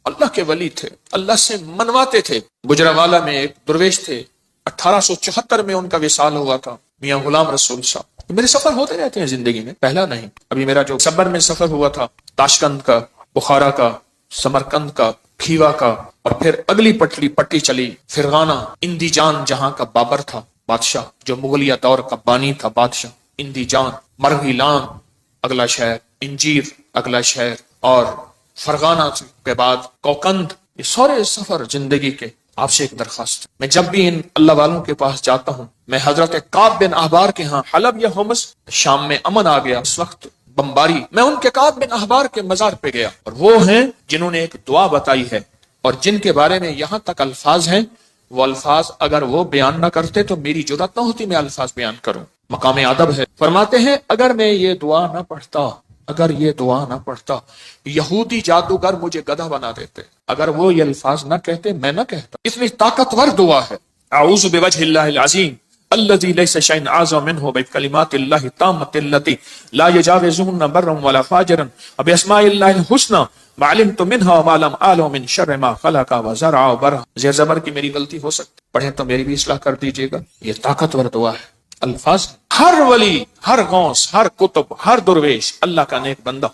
اللہ کے ولی تھے، اللہ سے منواتے تھے۔ گجرانوالہ میں ایک درویش تھے، 1874 میں ان کا وصال ہوا تھا، میاں غلام رسول صاحب۔ میرے سفر ہوتے رہتے ہیں زندگی میں، پہلا نہیں۔ ابھی میرا جو صبر میں سفر ہوا تھا، تاشقند کا، بخارا کا، سمرقند کا، کھیوا کا، اور پھر اگلی پٹی چلی فرغانہ، اندی جان جہاں کا بابر تھا بادشاہ، جو مغلیہ دور کا بانی تھا بادشاہ، اندی جان، مرغیلان اگلا شہر، انجیر اگلا شہر، اور فرغانہ کے بعد کوکند۔ یہ سارے سفر زندگی کے۔ آپ سے ایک درخواست، میں جب بھی ان اللہ والوں کے پاس جاتا ہوں، میں حضرت کعب بن احبار کے ہاں حلب یا ہومس، شام میں امن آ گیا اس وقت بمباری، میں ان کے کعب بن احبار کے مزار پہ گیا، اور وہ ہیں جنہوں نے ایک دعا بتائی ہے، اور جن کے بارے میں یہاں تک الفاظ ہیں، وہ الفاظ اگر وہ بیان نہ کرتے تو میری جرات نہ ہوتی میں الفاظ بیان کروں۔ مقام ادب ہے۔ فرماتے ہیں اگر میں یہ دعا نہ پڑھتا، اگر یہ دعا نہ پڑھتا، یہودی جادوگر مجھے گدھا بنا دیتے۔ اگر وہ یہ الفاظ نہ کہتے، میں نہ کہتا۔ اتنی طاقتور دعا ہے۔ اعوذ بوجہ اللہ العظیم الذی لیس شیء اعظم منہ بکلمات اللہ التامۃ التی لا یجاوزہن برا ولا فاجرا وباسماء اللہ الحسنی ما علمت منها وما لم اعلم من شر ما خلق وزرع وبرع۔ زیر زبر کی میری غلطی ہو سکتی، پڑھیں تو میری بھی اصلاح کر دیجیے گا۔ یہ طاقتور دعا ہے۔ الفاظ، ہر ولی، ہر غوث، ہر قطب، ہر درویش، اللہ کا نیک بندہ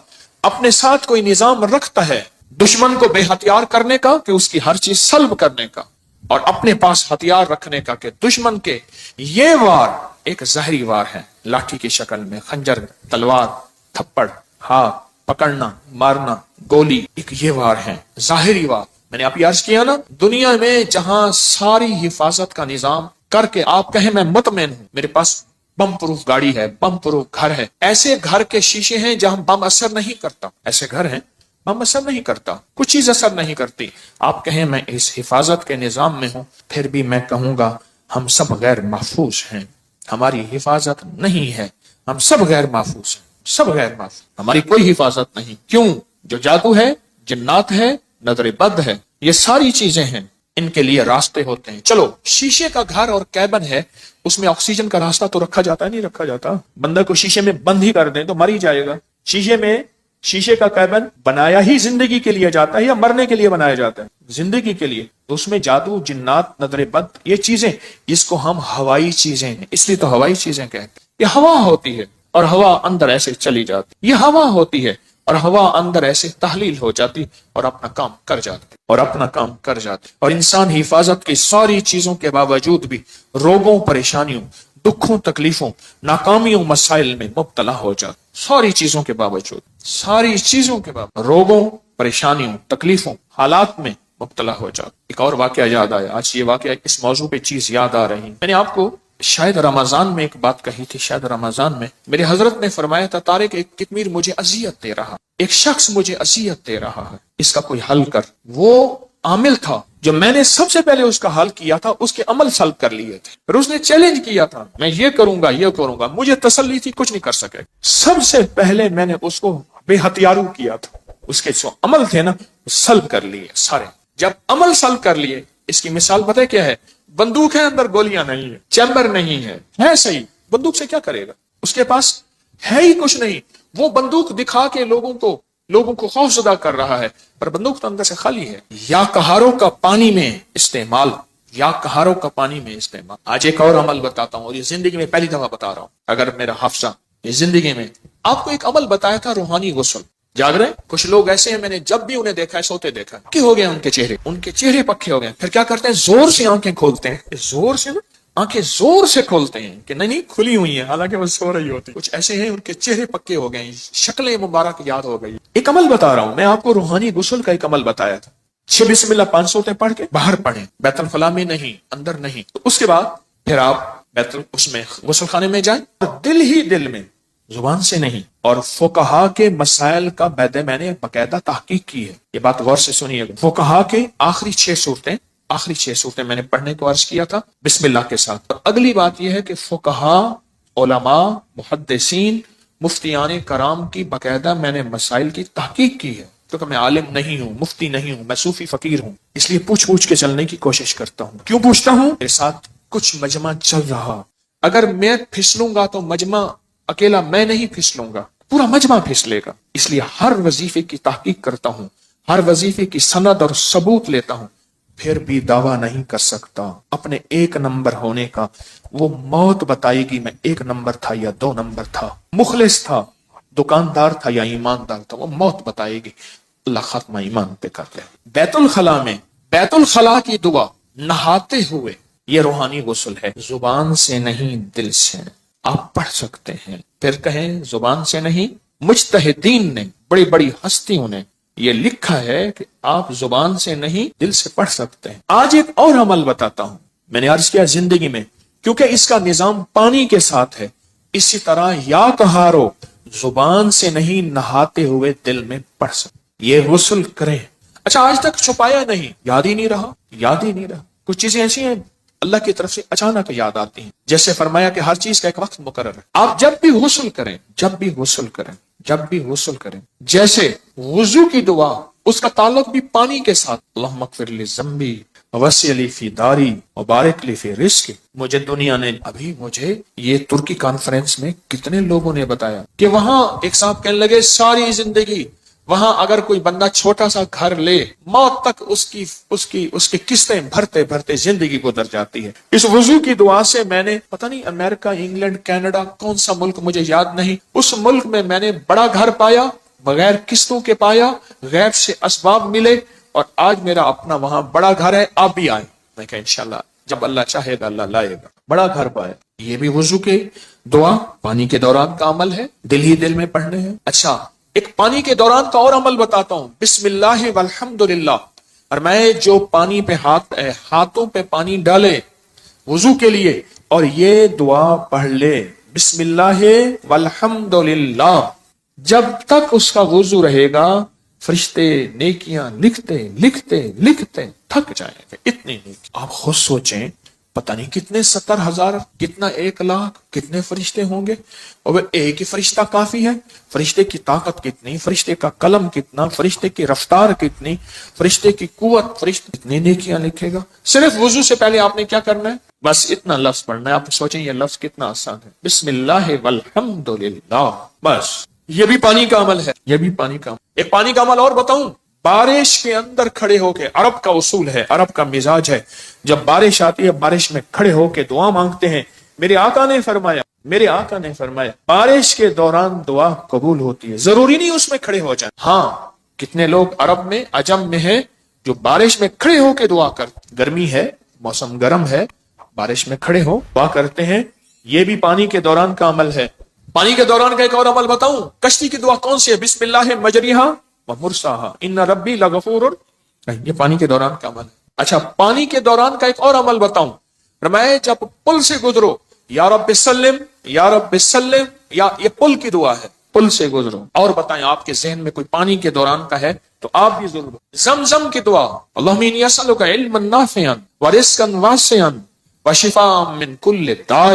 اپنے ساتھ کوئی نظام رکھتا ہے دشمن کو بے ہتھیار کرنے کا، کہ اس کی ہر چیز سلب کرنے کا، اور اپنے پاس ہتھیار رکھنے کا، کہ دشمن کے یہ وار ایک زہری وار ہے، لاٹھی کی شکل میں، خنجر، تلوار، تھپڑ، ہاتھ پکڑنا، مارنا، گولی، ایک یہ وار ہے، ظاہری وار۔ میں نے آپ یہ عرض کیا نا، دنیا میں جہاں ساری حفاظت کا نظام کر کے آپ کہیں میں مطمئن ہوں، میرے پاس بم پروف گاڑی ہے، بم پروف گھر ہے، ایسے گھر کے شیشے ہیں جہاں بم اثر نہیں کرتا، ایسے گھر ہیں بم اثر نہیں کرتا، کچھ چیز اثر نہیں کرتی۔ آپ کہیں میں اس حفاظت کے نظام میں ہوں، پھر بھی میں کہوں گا ہم سب غیر محفوظ ہیں، ہماری حفاظت نہیں ہے، ہم سب غیر محفوظ ہیں، سب غیر محفوظ، ہماری کوئی حفاظت نہیں۔ کیوں؟ جو جادو ہے، جنات ہے، نظر بد ہے، یہ ساری چیزیں ہیں، ان کے لیے راستے ہوتے ہیں۔ چلو شیشے کا گھر اور کیبن ہے، اس میں آکسیجن کا راستہ تو رکھا جاتا ہے، نہیں رکھا جاتا؟ بندہ کو شیشے میں بند ہی کر دیں تو مر ہی جائے گا۔ شیشے کا کیبن بنایا ہی زندگی کے لیے جاتا ہے یا مرنے کے لیے بنایا جاتا ہے؟ زندگی کے لیے۔ تو اس میں جادو، جنات، نظر بد، یہ چیزیں جس کو ہم ہوائی چیزیں ہیں، اس لیے تو ہوائی چیزیں کہتے ہیں۔ یہ ہوا ہوتی ہے اور ہوا اندر ایسے چلی جاتی، یہ ہوا ہوتی ہے اور ہوا اندر ایسے تحلیل ہو جاتی اور اپنا کام کر جاتی، اور انسان حفاظت کی ساری چیزوں کے باوجود بھی روگوں، پریشانیوں، دکھوں، تکلیفوں، ناکامیوں، مسائل میں مبتلا ہو جاتا، ساری چیزوں کے باوجود، روگوں، پریشانیوں، تکلیفوں، حالات میں مبتلا ہو جاتا۔ ایک اور واقعہ یاد آیا، آج یہ واقعہ اس موضوع پہ چیز یاد آ رہی، میں نے آپ کو شاید رمضان میں ایک بات کہی تھی، شاید رمضان میں میرے حضرت نے فرمایا تھا، طارق ایک کتمیر مجھے اذیت دے رہا، ایک شخص مجھے اذیت دے رہا ہے، اس کا کوئی حل کر۔ وہ عامل تھا جو میں نے سب سے پہلے اس کا حل کیا تھا، اس کے عمل سلب کر لیے تھے، پھر اس نے چیلنج کیا تھا، میں یہ کروں گا، مجھے تسلی تھی کچھ نہیں کر سکے۔ سب سے پہلے میں نے اس کو بے ہتھیارو کیا تھا، اس کے جو عمل تھے نا سلب کر لیے سارے۔ جب عمل سلب کر لیے، اس کی مثال پتہ کیا ہے؟ بندوق ہے، اندر گولیاں نہیں ہے، چیمبر نہیں ہے صحیح، بندوق سے کیا کرے گا؟ اس کے پاس ہے ہی کچھ نہیں، وہ بندوق دکھا کے لوگوں کو خوف زدہ کر رہا ہے، پر بندوق تو اندر سے خالی ہے۔ یا کہاروں کا پانی میں استعمال، آج ایک اور عمل بتاتا ہوں، اور یہ زندگی میں پہلی دفعہ بتا رہا ہوں، اگر میرا حافظہ یہ زندگی میں آپ کو ایک عمل بتایا تھا، روحانی غسل۔ جاگ رہے کچھ لوگ ایسے ہیں، میں نے جب بھی انہیں دیکھا ہے، سوتے دیکھا ہے، پکے ہو گئے ان کے چہرے پکے ہو گئے، پھر کیا کرتے ہیں؟ زور سے آنکھیں کھولتے ہیں، زور سے نا آنکھیں زور سے کھولتے ہیں کہ نہیں کھلی ہوئی ہیں، حالانکہ وہ سو رہی ہوتی۔ کچھ ایسے ہیں ان کے چہرے پکے ہو گئے، شکلیں مبارک یاد ہو گئی۔ ایک عمل بتا رہا ہوں میں آپ کو، روحانی غسل کا ایک عمل بتایا تھا۔ 6 بسم اللہ 5 سورتیں پڑھ کے باہر پڑھیں، بیت الخلاء میں نہیں، اندر نہیں۔ تو اس کے بعد پھر آپ اس میں غسل خانے میں جائیں، اور دل ہی دل میں، زبان سے نہیں۔ اور فقہا کے مسائل کا میں نے باقاعدہ تحقیق کی ہے، یہ بات غور سے سنیے گا۔ فقہا کے آخری 6 صورتیں میں نے پڑھنے کو عرض کیا تھا بسم اللہ کے ساتھ۔ اور اگلی بات یہ ہے کہ فقہا، علماء، محدثین، مفتیان کرام کی باقاعدہ میں نے مسائل کی تحقیق کی ہے، کیونکہ میں عالم نہیں ہوں، مفتی نہیں ہوں، میں صوفی فقیر ہوں، اس لیے پوچھ کے چلنے کی کوشش کرتا ہوں۔ کیوں پوچھتا ہوں؟ میرے ساتھ کچھ مجمع چل رہا، اگر میں پھسلوں گا تو مجمع اکیلا میں نہیں پھسلوں گا، پورا مجمع پھسلے گا، اس لیے ہر وظیفے کی تحقیق کرتا ہوں، ہر وظیفے کی سند اور ثبوت لیتا ہوں، پھر بھی دعویٰ نہیں کر سکتا اپنے ایک نمبر ہونے کا۔ وہ موت بتائے گی میں ایک نمبر تھا یا دو نمبر تھا، مخلص تھا، دکاندار تھا یا ایماندار تھا، وہ موت بتائے گی۔ اللہ خاتمہ ایمان پہ کر لے۔ بیت الخلاء میں بیت الخلاء کی دعا نہاتے ہوئے، یہ روحانی غسل ہے، زبان سے نہیں دل سے آپ پڑھ سکتے ہیں۔ پھر کہیں زبان سے نہیں، مجتہدین نے، بڑی بڑی ہستیوں نے یہ لکھا ہے کہ آپ زبان سے نہیں دل سے پڑھ سکتے ہیں۔ آج ایک اور عمل بتاتا ہوں، میں نے عرض کیا زندگی میں، کیونکہ اس کا نظام پانی کے ساتھ ہے، اسی طرح یا کہارو زبان سے نہیں نہاتے ہوئے دل میں پڑھ سکتے، یہ غسل کریں۔ اچھا آج تک چھپایا نہیں، یاد ہی نہیں رہا۔ کچھ چیزیں ایسی ہیں اللہ کی طرف سے اچانک یاد آتی ہیں، جیسے فرمایا کہ ہر چیز کا ایک وقت مقرر ہے۔ آپ جب بھی غسل کریں، جیسے وضو کی دعا، اس کا تعلق بھی پانی کے ساتھ، اللہم اغفر لی ذنبی وسع لی فی داری وبارک لی فی رزقی۔ مجھے دنیا نے مجھے یہ ترکی کانفرنس میں کتنے لوگوں نے بتایا کہ وہاں ایک صاحب کہنے لگے ساری زندگی وہاں اگر کوئی بندہ چھوٹا سا گھر لے، موت تک اس کی قسطیں بھرتے بھرتے زندگی گزر جاتی ہے۔ اس وضو کی دعا سے میں نے پتہ نہیں امریکہ، انگلینڈ، کینیڈا، کون سا ملک مجھے یاد نہیں، اس ملک میں میں نے بڑا گھر پایا، بغیر قسطوں کے پایا، غیب سے اسباب ملے، اور آج میرا اپنا وہاں بڑا گھر ہے۔ آپ بھی آئیں، میں کہا انشاءاللہ جب اللہ چاہے گا اللہ لائے گا۔ بڑا گھر پایا، یہ بھی وضو کے دعا پانی کے دوران کا عمل ہے، دل ہی دل میں پڑھنے ہیں۔ اچھا ایک پانی کے دوران کا اور عمل بتاتا ہوں، بسم اللہ والحمدللہ، اور میں جو پانی پہ ہاتھوں پہ پانی ڈالے وضو کے لیے اور یہ دعا پڑھ لے، بسم اللہ والحمدللہ، جب تک اس کا وضو رہے گا فرشتے نیکیاں لکھتے تھک جائیں گے، اتنی نیکی۔ آپ خود سوچیں، پتہ نہیں کتنے 70,000، کتنا 1,00,000، کتنے فرشتے ہوں گے، اور وہ ایک ہی فرشتہ کافی ہے؟ فرشتے کی طاقت کتنی، فرشتے کا قلم کتنا، فرشتے کی رفتار کتنی، فرشتے کی قوت، فرشتے کتنی نیکیاں لکھے گا۔ صرف وضو سے پہلے آپ نے کیا کرنا ہے؟ بس اتنا لفظ پڑھنا ہے۔ آپ سوچیں یہ لفظ کتنا آسان ہے، بسم اللہ والحمدللہ، بس یہ بھی پانی کا عمل ہے، یہ بھی پانی کا عمل۔ ایک پانی کا عمل اور بتاؤں، بارش کے اندر کھڑے ہو کے، عرب کا اصول ہے، عرب کا مزاج ہے، جب بارش آتی ہے بارش میں کھڑے ہو کے دعا مانگتے ہیں۔ میرے آقا نے فرمایا بارش کے دوران دعا قبول ہوتی ہے، ضروری نہیں اس میں کھڑے ہو جائیں۔ ہاں کتنے لوگ عرب میں، عجم میں ہیں جو بارش میں کھڑے ہو کے دعا کرتے، گرمی ہے، موسم گرم ہے، بارش میں کھڑے ہو دعا کرتے ہیں، یہ بھی پانی کے دوران کا عمل ہے۔ پانی کے دوران کا ایک اور عمل بتاؤں، کشتی کی دعا کون سی ہے؟ بسم اللہ مجریہا ومرساہا ان ربی لغفور، یہ پانی کے دوران کا عمل ہے۔ اچھا پانی کے دوران کا ایک اور عمل بتاؤں، فرمایا جب پل سے گزرو، یا رب سلم یا رب سلم، یا یہ پل کی دعا ہے، پل سے گزرو۔ اور بتائیں آپ کے ذہن میں کوئی پانی کے دوران کا ہے تو آپ بھی ضرور۔ زمزم کی دعا، اللہم انی اسألک علما نافعا ورزقا واسعا وشفاء من کل داء۔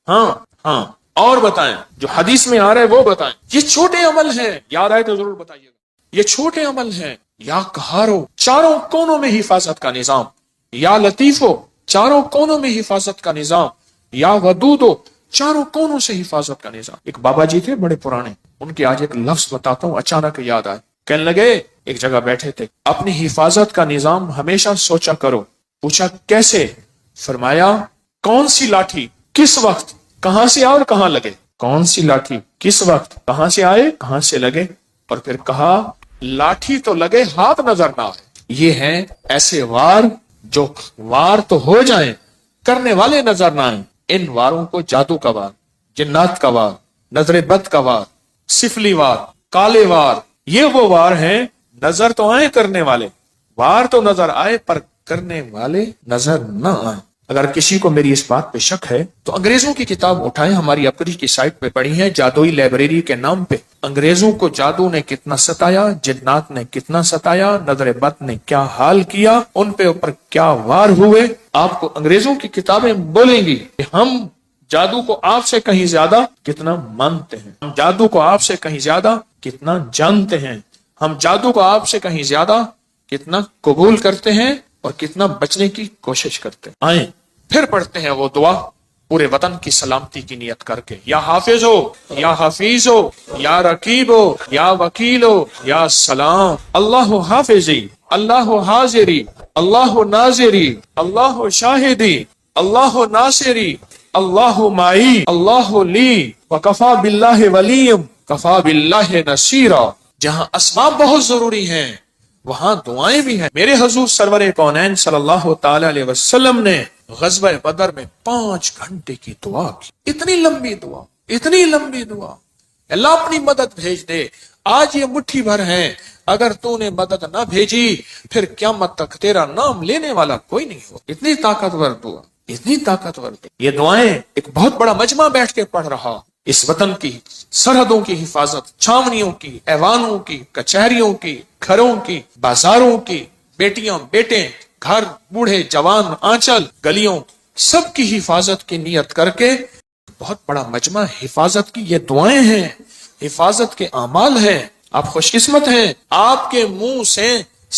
ہاں اور بتائیں جو حدیث میں آ رہا ہے وہ بتائیں۔ یہ چھوٹے عمل ہیں، یاد آئے تو ضرور بتائیے گا، یہ چھوٹے عمل ہیں۔ یا قہارو، چاروں کونوں میں حفاظت کا نظام، یا لطیفو، چاروں کونوں میں حفاظت کا نظام، یا ودودو، چاروں کونوں سے حفاظت کا نظام۔ ایک بابا جی تھے بڑے پرانے، ان کے آج ایک لفظ بتاتا ہوں، اچانک یاد آئے۔ کہنے لگے ایک جگہ بیٹھے تھے، اپنی حفاظت کا نظام ہمیشہ سوچا کرو۔ پوچھا کیسے؟ فرمایا کون سی لاٹھی کس وقت کہاں سے آئے اور کہاں لگے، کون سی لاٹھی کس وقت کہاں سے آئے کہاں سے لگے، اور پھر کہا لاٹھی تو لگے ہاتھ نظر نہ آئے۔ یہ ہیں ایسے وار جو وار تو ہو جائیں کرنے والے نظر نہ آئیں۔ ان واروں کو جادو کا وار، جنات کا وار، نظر بد کا وار، سفلی وار، کالے وار، یہ وہ وار ہیں نظر تو آئے کرنے والے، وار تو نظر آئے پر کرنے والے نظر نہ آئے۔ اگر کسی کو میری اس بات پہ شک ہے تو انگریزوں کی کتاب اٹھائیں، ہماری اپری کی سائٹ پہ پڑھی ہے، جادوئی لائبریری کے نام پہ۔ انگریزوں کو جادو نے کتنا ستایا، جنات نے کتنا ستایا، نظر بد نے کیا حال کیا، ان پہ اوپر کیا وار ہوئے۔ آپ کو انگریزوں کی کتابیں بولیں گی کہ ہم جادو کو آپ سے کہیں زیادہ کتنا مانتے ہیں، ہم جادو کو آپ سے کہیں زیادہ کتنا جانتے ہیں، ہم جادو کو آپ سے کہیں زیادہ کتنا قبول کرتے ہیں اور کتنا بچنے کی کوشش کرتے ہیں۔ آئیں پھر پڑھتے ہیں وہ دعا پورے وطن کی سلامتی کی نیت کر کے، یا حافظ ہو، یا حفیظ ہو، یا رقیب ہو، یا وکیل ہو، یا سلام، اللہ حافظی، اللہ حاضری، اللہ ناظری، اللہ شاہدی، اللہ ناصری، اللہ معی، اللہ لی، وکفا باللہ ولیم، کفا باللہ نصیرا۔ جہاں اسباب بہت ضروری ہیں وہاں دعائیں بھی ہیں۔ میرے حضور سرور کونین صلی اللہ تعالی علیہ وسلم نے غزوہ بدر میں 5 گھنٹے کی دعا کی، اتنی لمبی دعا، اتنی لمبی دعا، اللہ اپنی مدد بھیج دے، آج یہ مٹھی بھر ہیں، اگر تو نے مدد نہ بھیجی پھر قیامت تک تیرا نام لینے والا کوئی نہیں ہو۔ اتنی طاقتور دعا، اتنی طاقتور دعا۔ یہ دعائیں ایک بہت بڑا مجمع بیٹھ کے پڑھ رہا، اس وطن کی سرحدوں کی حفاظت، چھاونیوں کی، ایوانوں کی، کچہریوں کی، گھروں کی، بازاروں کی، بیٹیاں بیٹے، گھر، بوڑھے جوان، آنچل، گلیوں، سب کی حفاظت کی نیت کر کے بہت بڑا مجمع حفاظت کی یہ دعائیں ہیں، حفاظت کے اعمال ہیں۔ آپ خوش قسمت ہیں، آپ کے منہ سے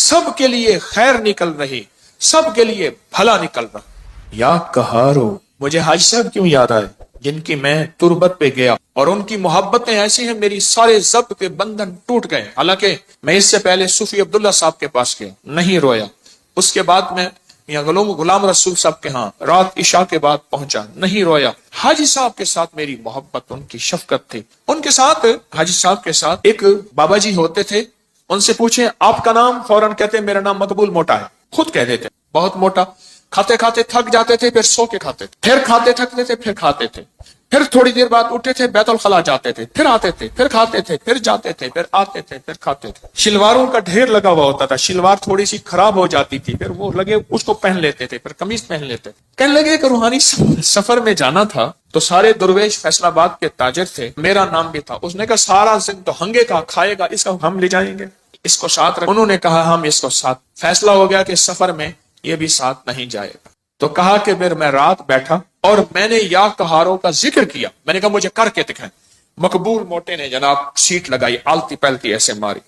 سب کے لیے خیر نکل رہی، سب کے لیے بھلا نکل رہا۔ یا قہارو، مجھے حاجی صاحب کیوں یاد آئے جن کی میں تربت پہ گیا اور ان کی محبتیں ایسی ہیں میری سارے ضبط کے بندھن ٹوٹ گئے۔ حالانکہ میں اس سے پہلے صوفی عبداللہ صاحب کے پاس گیا، نہیں رویا۔ اس کے بعد میں یا غلام رسول صاحب کے ہاں رات عشاء کے بعد پہنچا، نہیں رویا۔ حاجی صاحب کے ساتھ میری محبت، ان کی شفقت تھی۔ ان کے ساتھ، حاجی صاحب کے ساتھ ایک بابا جی ہوتے تھے، ان سے پوچھیں آپ کا نام، فوراً کہتے میرا نام مقبول موٹا ہے، خود کہہ دیتے بہت موٹا۔ کھاتے کھاتے تھک جاتے تھے، پھر سو کے کھاتے تھے، پھر کھاتے تھکتے تھے، پھر کھاتے تھے، پھر تھوڑی دیر بعد اٹھتے تھے، بیت الخلا جاتے تھے، پھر آتے تھے، پھر کھاتے تھے، پھر جاتے تھے، پھر آتے تھے، پھر کھاتے تھے۔ شلواروں کا ڈھیر لگا ہوا ہوتا تھا، شلوار تھوڑی سی خراب ہو جاتی تھی، پھر وہ لگے اس کو پہن لیتے تھے، پھر قمیض پہن لیتے تھے۔ کہنے لگے کہ روحانی سفر میں جانا تھا تو سارے درویش فیصل آباد کے تاجر تھے، میرا نام بھی تھا۔ اس نے کہا سارا زند تو ہنگے کا کھائے گا، اس کا ہم لے جائیں گے، اس کو ساتھ رکھ۔ انہوں نے کہا ہم اس کو ساتھ۔ فیصلہ ہو گیا کہ سفر میں یہ بھی ساتھ نہیں جائے گا۔ تو کہا کہ پھر میں رات بیٹھا اور میں نے یا قہاروں کا ذکر کیا، میں نے کہا مجھے کر کے دکھائیں۔ مقبول موٹے نے جناب سیٹ لگائی، آلتی پلتی ایسے ماری،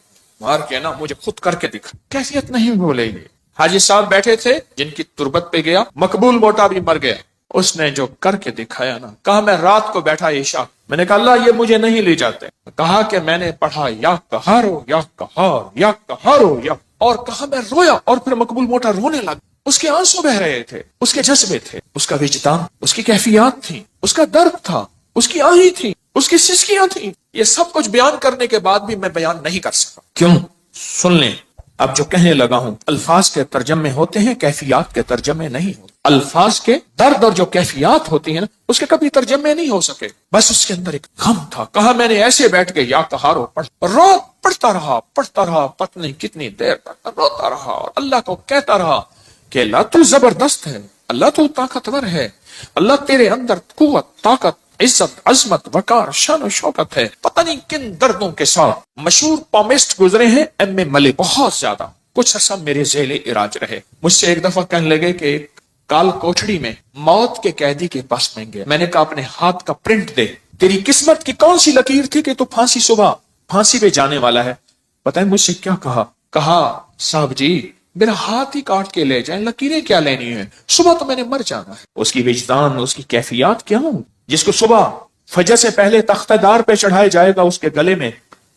مار کے نا مجھے خود کر کے دکھا، کیفیت نہیں بھولے گی۔ حاجی صاحب بیٹھے تھے جن کی تربت پہ گیا، مقبول موٹا بھی مر گیا، اس نے جو کر کے دکھایا نا، کہا میں رات کو بیٹھا عشاء، میں نے کہا اللہ یہ مجھے نہیں لے جاتے، کہا کہ میں نے پڑھا یا قہارو یا قہار یا قہارو یا، اور کہا میں رویا، اور پھر مقبول موٹا رونے لگا۔ اس کے آنسو بہ رہے تھے، اس کے جذبے تھے، اس کا وجدان، اس کی کیفیات تھی، اس کا درد تھا، اس کی آہیں تھی، اس کی سسکیاں تھیں۔ یہ سب کچھ بیان کرنے کے بعد بھی میں بیان نہیں کر سکا۔ کیوں؟ سن لیں، اب جو کہنے لگا ہوں، الفاظ کے ترجمے ہوتے ہیں، کیفیات کے ترجمے نہیں ہوتے۔ الفاظ کے درد اور جو کیفیات ہوتی ہیں نا، اس کے کبھی ترجمے نہیں ہو سکے، بس اس کے اندر ایک غم تھا۔ کہا میں نے ایسے بیٹھ کے یا قہارو پڑھتا رہا، پتہ نہیں کتنی دیر تک روتا رہا، اور اللہ کو کہتا رہا کہ اللہ تو زبردست ہے، اللہ تو طاقتور ہے، اللہ تیرے اندر قوت، طاقت، عزت، عظمت، وقار، شان و شوکت ہے۔ پتہ نہیں کن دردوں کے ساتھ مشہور پامسٹ گزرے ہیں ایم اے ملک، بہت زیادہ، کچھ عرصہ میرے ذیل علاج رہے۔ مجھ سے ایک دفعہ کہنے لگے کہ کال کوٹڑی میں موت کے قیدی کے پاس میں گیا، میں نے کہا اپنے ہاتھ کا پرنٹ دے، تیری قسمت کی کون سی لکیر تھی کہ تو صبح پھانسی پہ جانے والا ہے؟ پتہ ہے مجھ سے کیا کہا صاحب جی میرا ہاتھ ہی کاٹ کے لے جائیں، لکیریں کیا لینی ہے، صبح تو میں نے مر جانا ہے۔ اس کی وجدان، اس کی کیفیات کیا ہوں، جس کو صبح فجر سے پہلے تختہ دار پہ چڑھایا جائے گا، اس کے گلے میں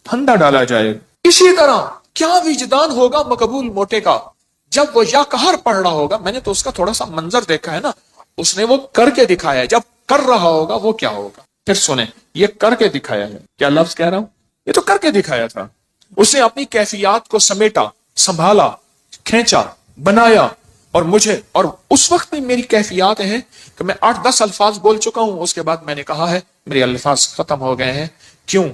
پھندا ڈالا جائے گا۔ اسی طرح کیا وجدان ہوگا مقبول موٹے کا جب وہ یا قہر پڑھ رہا ہوگا۔ میں نے تو اس کا تھوڑا سا منظر دیکھا ہے نا، اس نے وہ کر کے دکھایا ہے، جب کر رہا ہوگا وہ کیا ہوگا۔ پھر سنیں، یہ کر کے دکھایا ہے، کیا لفظ کہہ رہا ہوں، یہ تو کر کے دکھایا تھا۔ اس نے اپنی کیفیات کو سمیٹا، سنبھالا، کھینچا، بنایا، اور مجھے، اور اس وقت میں میری کیفیات ہیں کہ میں 8-10 الفاظ بول چکا ہوں، اس کے بعد میں نے کہا ہے میرے الفاظ ختم ہو گئے ہیں۔ کیوں؟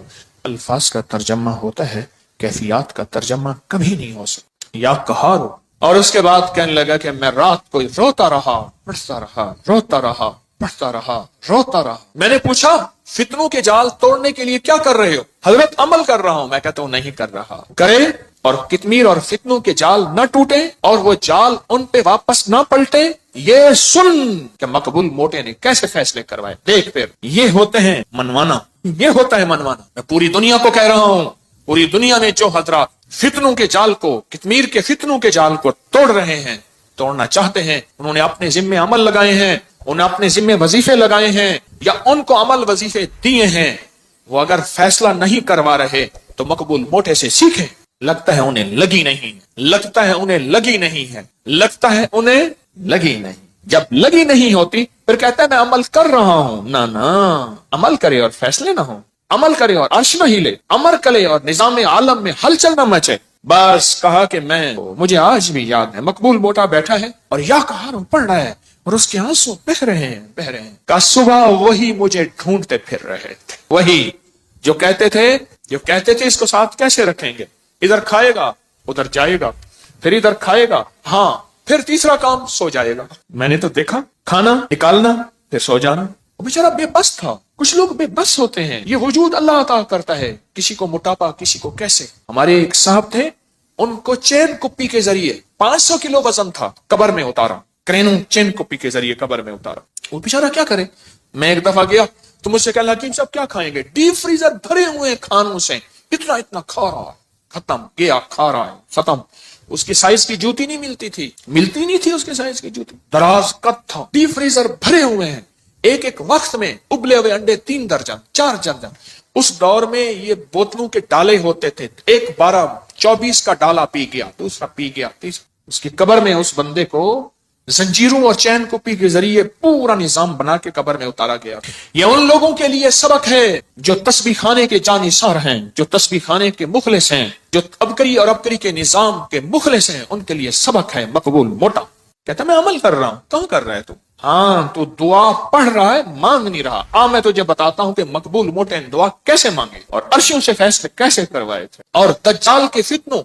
الفاظ کا ترجمہ ہوتا ہے، کیفیات کا ترجمہ کبھی نہیں ہو سکتا۔ یا قہارو، اور اس کے بعد کہنے لگا کہ میں رات کو روتا رہا، پڑھتا رہا، روتا رہا، پڑھتا رہا، روتا رہا۔ میں نے پوچھا فتنوں کے جال توڑنے کے لیے کیا کر رہے ہو؟ حضرت عمل کر رہا ہوں۔ میں کہتا ہوں نہیں کر رہا۔ کرے اور کتمیر اور فتنوں کے جال نہ ٹوٹے اور وہ جال ان پہ واپس نہ پلٹے۔ یہ سن کہ مقبول موٹے نے کیسے فیصلے کروائے، دیکھ پھر یہ ہوتے ہیں منوانا، یہ ہوتا ہے منوانا۔ میں پوری دنیا کو کہہ رہا ہوں، پوری دنیا میں جو حضرات فتنوں کے جال کو، کتمیر کے فتنوں کے جال کو توڑ رہے ہیں، توڑنا چاہتے ہیں، انہوں نے اپنے ذمے عمل لگائے ہیں، انہیں اپنے ذمے وظیفے لگائے ہیں یا ان کو عمل وظیفے دیے ہیں، وہ اگر فیصلہ نہیں کروا رہے تو مقبول موٹے سے سیکھیں۔ لگتا ہے انہیں لگی نہیں، لگتا ہے انہیں لگی نہیں ہے، لگتا ہے انہیں لگی نہیں۔ جب لگی نہیں ہوتی پھر کہتا ہے میں عمل کر رہا ہوں۔ نہ عمل کرے اور فیصلے نہ ہوں، عمل کرے اور عرش نہ ہلے، عمل کرے اور نظام عالم میں ہلچل نہ مچے۔ بس کہا کہ مجھے آج بھی یاد ہے، مقبول موٹا بیٹھا ہے اور یا کہاروں پڑھ رہا ہے اور اس کے آنسو بہ رہے ہیں کہ صبح وہی مجھے ڈھونڈتے پھر رہے تھے، وہی جو کہتے تھے اس کو ساتھ کیسے رکھیں گے، ادھر کھائے گا ادھر جائے گا، پھر ادھر کھائے گا، ہاں پھر تیسرا کام سو جائے گا۔ میں نے تو دیکھا کھانا نکالنا پھر سو جانا۔ وہ بیچارہ بے بس تھا۔ کچھ لوگ بے بس ہوتے ہیں، یہ وجود اللہ عطا کرتا ہے، کسی کو موٹاپا کسی کو کیسے۔ ہمارے ایک صاحب تھے، ان کو چین کپی کے ذریعے 500 کلو وزن تھا، قبر میں اتارا، کرینوں چین کپی کے ذریعے قبر میں اتارا۔ وہ بیچارہ کیا کرے۔ میں ایک دفعہ گیا تو مجھ سے کہا حکیم صاحب کیا کھائیں گے؟ ڈیپ فریزر بھرے ہوئے کھانوں سے اتنا کھا رہا ہے، ختم گیا، کھا رہا ہے ختم۔ اس کی سائز کی جوتی نہیں ملتی نہیں تھی اس کے سائز کی جوتی، دراز قد تھا، ڈیپ فریزر بھرے ہوئے ہیں، ایک وقت میں ابلے ہوئے انڈے 3 درجن 4 درجن۔ اس دور میں یہ بوتلوں کے ڈالے ہوتے تھے، ایک 12-24 کا ڈالا پی گیا، دوسرا پی گیا، تیسرا۔ اس کی قبر میں اس بندے کو زنجیروں اور چین کپی کے ذریعے پورا نظام بنا کے قبر میں اتارا گیا۔ یہ ان لوگوں کے لیے سبق ہے جو تسبیح خانے کے جانثار ہیں، جو تسبیح خانے کے مخلص ہیں، جو ابکری اور ابکری کے نظام کے مخلص ہیں، ان کے لیے سبق ہے مقبول موٹا۔ کہتا میں عمل کر رہا ہوں۔ کہاں کر رہا ہے تو؟ ہاں تو دعا پڑھ رہا ہے، مانگ نہیں رہا۔ میں تجھے بتاتا ہوں کہ مقبول موٹے نے دعا کیسے مانگے اور عرشوں سے فیصلے کیسے کروائے تھے، اور دجال کے فتنوں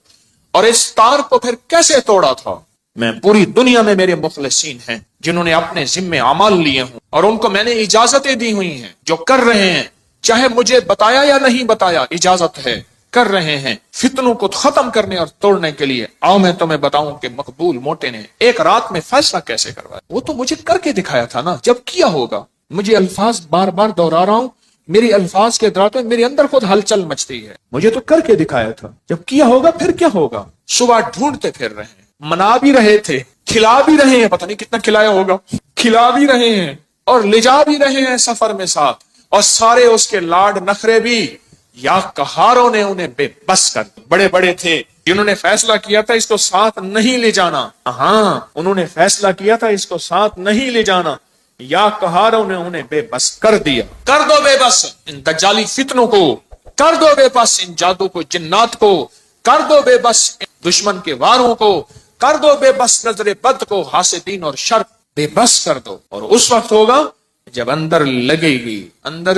اور اس تار کو پھر کیسے توڑا تھا۔ میں پوری دنیا میں میرے مخلصین ہیں جنہوں نے اپنے ذمے اعمال لیے ہوں، اور ان کو میں نے اجازتیں دی ہوئی ہیں، جو کر رہے ہیں، چاہے مجھے بتایا یا نہیں بتایا، اجازت ہے، کر رہے ہیں فتنوں کو ختم کرنے اور توڑنے کے لیے۔ آؤ میں تمہیں بتاؤں کہ مقبول موٹے نے ایک رات میں فیصلہ کیسے کروایا۔ وہ تو مجھے کر کے دکھایا تھا نا، جب کیا ہوگا۔ مجھے الفاظ بار بار دوہرا رہا ہوں، میری الفاظ کے دراتوں میں میرے اندر خود ہلچل مچتی ہے۔ مجھے تو کر کے دکھایا تھا، جب کیا ہوگا پھر کیا ہوگا۔ صبح ڈھونڈتے پھر رہے ہیں، منا بھی رہے تھے، کھلا بھی رہے ہیں، پتہ نہیں کتنا کھلایا ہوگا، کھلا بھی رہے ہیں اور لے جا بھی رہے ہیں سفر میں ساتھ، اور سارے اس کے لاڈ نخرے بھی یا قہاروں نے انہیں بے بس کر دیا۔ بڑے بڑے تھے جنہوں نے فیصلہ کیا تھا اس کو ساتھ نہیں لے جانا، ہاں انہوں نے فیصلہ کیا تھا اس کو ساتھ نہیں لے جانا، یا قہاروں نے انہیں بے بس کر دیا۔ کر دو بے بس ان دجالی فتنوں کو، کر دو بے بس ان جادو کو جنات کو، کر دو بے بس ان دشمن کے واروں کو، کر دو بے بس نظر بد کو، حاسدین اور شر بے بس کر دو۔ اور اس وقت ہوگا جب اندر لگے گی، اندر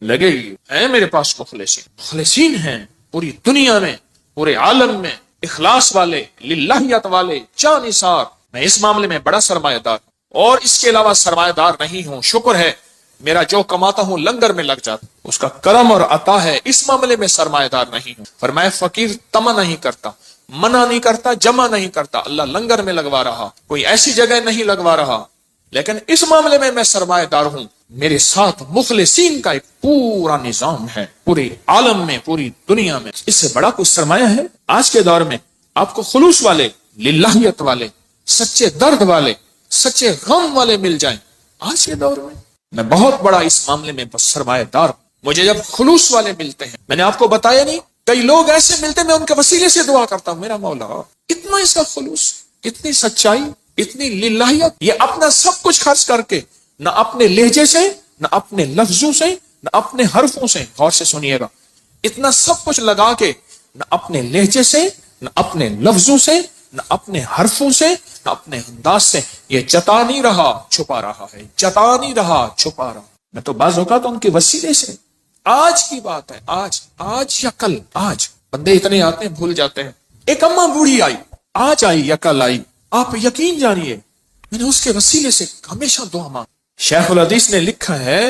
لگے گی۔ ہے میرے پاس مخلصین ہیں پوری دنیا میں، پورے عالم میں، اخلاص والے، للہیت والے، جانثار۔ میں اس معاملے میں بڑا سرمایہ دار اور اس کے علاوہ سرمایہ دار نہیں ہوں۔ شکر ہے میرا جو کماتا ہوں لنگر میں لگ جاتا، اس کا کرم اور عطا ہے، اس معاملے میں سرمایہ دار نہیں ہوں۔ فرمایا فقیر تما نہیں کرتا، منع نہیں کرتا، جمع نہیں کرتا، اللہ لنگر میں لگوا رہا، کوئی ایسی جگہ نہیں لگوا رہا، لیکن اس معاملے میں سرمایہ دار ہوں۔ میرے ساتھ مخلصین کا ایک پورا نظام ہے، پورے عالم میں، پوری دنیا میں۔ اس سے بڑا کوئی سرمایہ ہے آج کے دور میں؟ آپ کو خلوص والے، للہیت والے، سچے درد والے، سچے غم والے مل جائیں آج کے دور میں بہت بڑا اس معاملے میں بس سرمایہ دار ہوں۔ مجھے جب خلوص والے ملتے ہیں، میں نے آپ کو بتایا نہیں، کئی لوگ ایسے ملتے ہیں، میں ان کے وسیلے سے دعا کرتا ہوں، میرا مولا اتنا اس کا خلوص، اتنی سچائی، اتنی للہیت، یہ اپنا سب کچھ خرچ کر کے، نہ اپنے لہجے سے، نہ اپنے لفظوں سے، نہ اپنے حرفوں سے، غور سے سنیے گا، اتنا سب کچھ لگا کے، نہ اپنے لہجے سے، نہ اپنے لفظوں سے، نہ اپنے حرفوں سے، نہ اپنے انداز سے، یہ جتا نہیں رہا چھپا رہا ہے، جتا نہیں رہا چھپا رہا۔ میں تو بعض اوقات ان کے وسیلے سے، آج کی بات ہے، آج یا کل، آج بندے اتنے آتے ہیں بھول جاتے ہیں۔ ایک اماں بوڑھی آئی، آج آئی یا کل آئی، آپ یقین جانیے میں نے اس کے وسیلے سے ہمیشہ دعا مانگ۔ شیخ الحدیث نے لکھا ہے،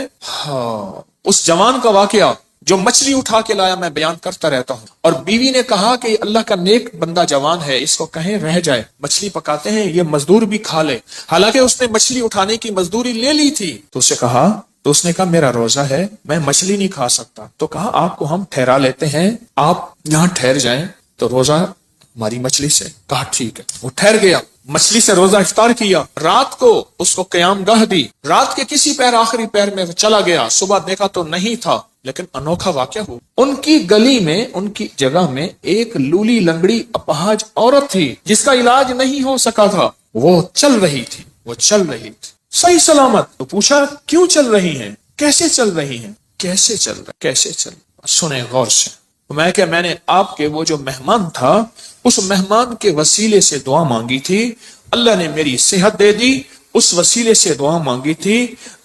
اس جوان کا واقعہ جو مچھلی اٹھا کے لایا، میں بیان کرتا رہتا ہوں، اور بیوی نے کہا کہ اللہ کا نیک بندہ جوان ہے، اس کو کہیں رہ جائے، مچھلی پکاتے ہیں یہ مزدور بھی کھا لے، حالانکہ اس نے مچھلی اٹھانے کی مزدوری لے لی تھی۔ تو اس نے کہا میرا روزہ ہے، میں مچھلی نہیں کھا سکتا۔ تو کہا آپ کو ہم ٹھہرا لیتے ہیں، آپ یہاں ٹھہر جائیں تو روزہ ہماری مچھلی سے۔ کہا ٹھیک ہے، وہ ٹھہر گیا۔ مچھلی سے روزہ افطار کیا، رات کو اس کو قیام گاہ دی، رات کے کسی پیر آخری پیر میں چلا گیا، صبح دیکھا تو نہیں تھا، لیکن انوکھا واقعہ ہوا، ان کی گلی میں، ان کی جگہ میں ایک لولی لنگڑی اپاہج عورت تھی جس کا علاج نہیں ہو سکا تھا، وہ چل رہی تھی، وہ چل رہی تھی صحیح سلامت۔ تو پوچھا کیوں چل رہی ہیں، کیسے چل رہی ہیں، کیسے چل رہا، کیسے چل رہا؟ سنیں غور سے۔ میں نے آپ کے وہ جو مہمان تھا اس مہمان کے وسیلے سے دعا مانگی تھی، اللہ نے میری صحت دے دی، اس وسیلے سے دعا مانگی تھی،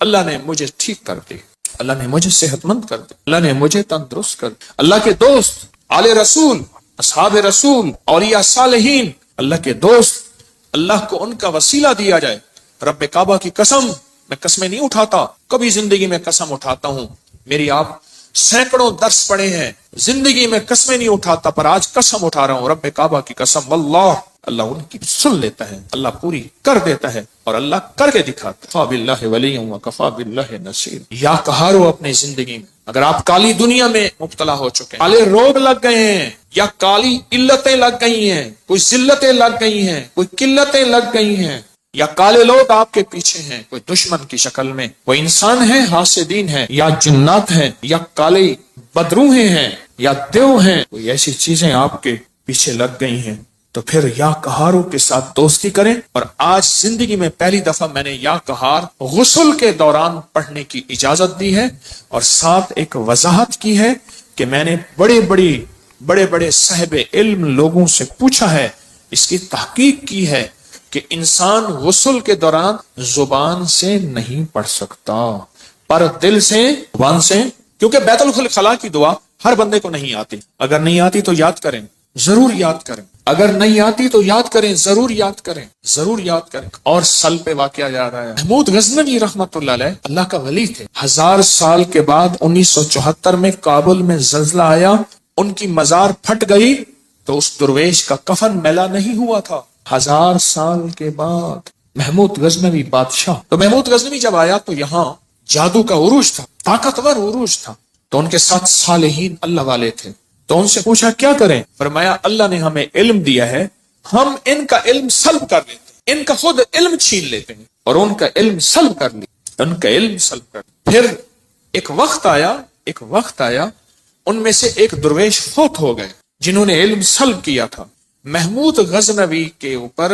اللہ نے مجھے ٹھیک کر دی، اللہ نے مجھے صحت مند کر دی، اللہ نے مجھے تندرست کر دی۔ اللہ کے دوست، آل رسول، اصحاب رسول، اولیاء صالحین، اللہ کے دوست، اللہ کو ان کا وسیلہ دیا جائے۔ رب کعبہ کی قسم، میں قسمیں نہیں اٹھاتا، کبھی زندگی میں قسم اٹھاتا ہوں، میری آپ سینکڑوں درس پڑے ہیں، زندگی میں قسمیں نہیں اٹھاتا، پر آج قسم اٹھا رہا ہوں، رب کعبہ کی قسم، واللہ اللہ ان کی سن لیتا ہے، اللہ پوری کر دیتا ہے، اور اللہ کر کے دکھاتا ہے۔ کفا باللہ ولیٰ وکفا باللہ نصیر۔ یا کہارو اپنی زندگی میں، اگر آپ کالی دنیا میں مبتلا ہو چکے ہیں، کالے روگ لگ گئے ہیں، یا کالی علتیں لگ گئی ہیں، کوئی ذلتیں لگ گئی ہیں، کوئی قلتیں لگ گئی ہیں، یا کالے لوگ آپ کے پیچھے ہیں، کوئی دشمن کی شکل میں، کوئی انسان ہیں، حاسدین ہیں، یا جنات ہیں، یا کالے بدروہیں ہیں، یا دیو ہیں، کوئی ایسی چیزیں آپ کے پیچھے لگ گئی ہیں، تو پھر یا کہاروں کے ساتھ دوستی کریں۔ اور آج زندگی میں پہلی دفعہ میں نے یا کہار غسل کے دوران پڑھنے کی اجازت دی ہے، اور ساتھ ایک وضاحت کی ہے کہ میں نے بڑے بڑے صاحب علم لوگوں سے پوچھا ہے، اس کی تحقیق کی ہے کہ انسان غسل کے دوران زبان سے نہیں پڑھ سکتا، پر دل سے، زبان سے، کیونکہ بیت الخلاء کی دعا ہر بندے کو نہیں آتی، اگر نہیں آتی تو یاد کریں، ضرور یاد کریں، اگر نہیں آتی تو یاد کریں، ضرور یاد کریں، ضرور یاد کریں۔ اور سل پہ واقعہ یاد آیا، محمود غزنوی رحمت اللہ علیہ اللہ کا ولی تھے، 1000 سال کے بعد 1974 میں کابل میں زلزلہ آیا، ان کی مزار پھٹ گئی تو اس درویش کا کفن میلا نہیں ہوا تھا، 1000 سال کے بعد محمود غزنوی بادشاہ۔ تو محمود غزنوی جب آیا تو یہاں جادو کا عروج تھا، طاقتور عروج تھا، تو ان کے ساتھ صالحین اللہ والے تھے، تو ان سے پوچھا کیا کریں؟ فرمایا اللہ نے ہمیں علم دیا ہے، ہم ان کا علم سلب کر لیتے ہیں، ان کا خود علم چھین لیتے ہیں، اور ان کا علم سلب کر لیا، ان کا علم سلب کر لیا۔ پھر ایک وقت آیا ان میں سے ایک درویش فوت ہو گئے جنہوں نے علم سلب کیا تھا، محمود غزنوی کے اوپر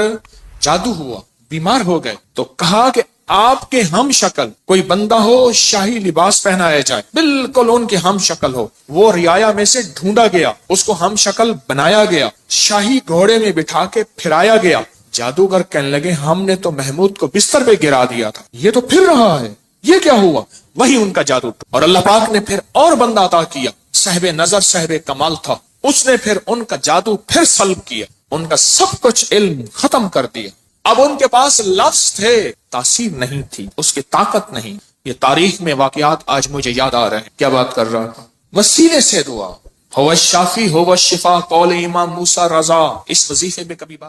جادو ہوا، بیمار ہو گئے، تو کہا کہ آپ کے ہم شکل کوئی بندہ ہو، شاہی لباس پہنایا جائے، بالکل ان کے ہم شکل ہو۔ وہ رعایا میں سے ڈھونڈا گیا، اس کو ہم شکل بنایا گیا، شاہی گھوڑے میں بٹھا کے پھرایا گیا۔ جادوگر کہنے لگے ہم نے تو محمود کو بستر پہ گرا دیا تھا، یہ تو پھر رہا ہے، یہ کیا ہوا؟ وہی ان کا جادو تھا۔ اور اللہ پاک نے پھر اور بندہ عطا کیا، صاحب نظر، صاحب کمال تھا، اس نے پھر ان کا جادو پھر سلب کیا، ان کا سب کچھ علم ختم کر دیا۔ اب ان کے پاس لفظ تھے، تاثیر نہیں تھی، اس کی طاقت نہیں۔ یہ تاریخ میں واقعات آج مجھے یاد آ رہے ہیں۔ کیا بات کر رہا تھا؟ وسیلے سے دعا، ہو الشافی ہو الشفا، قول امام موسیٰ رضا، اس وظیفے میں کبھی بات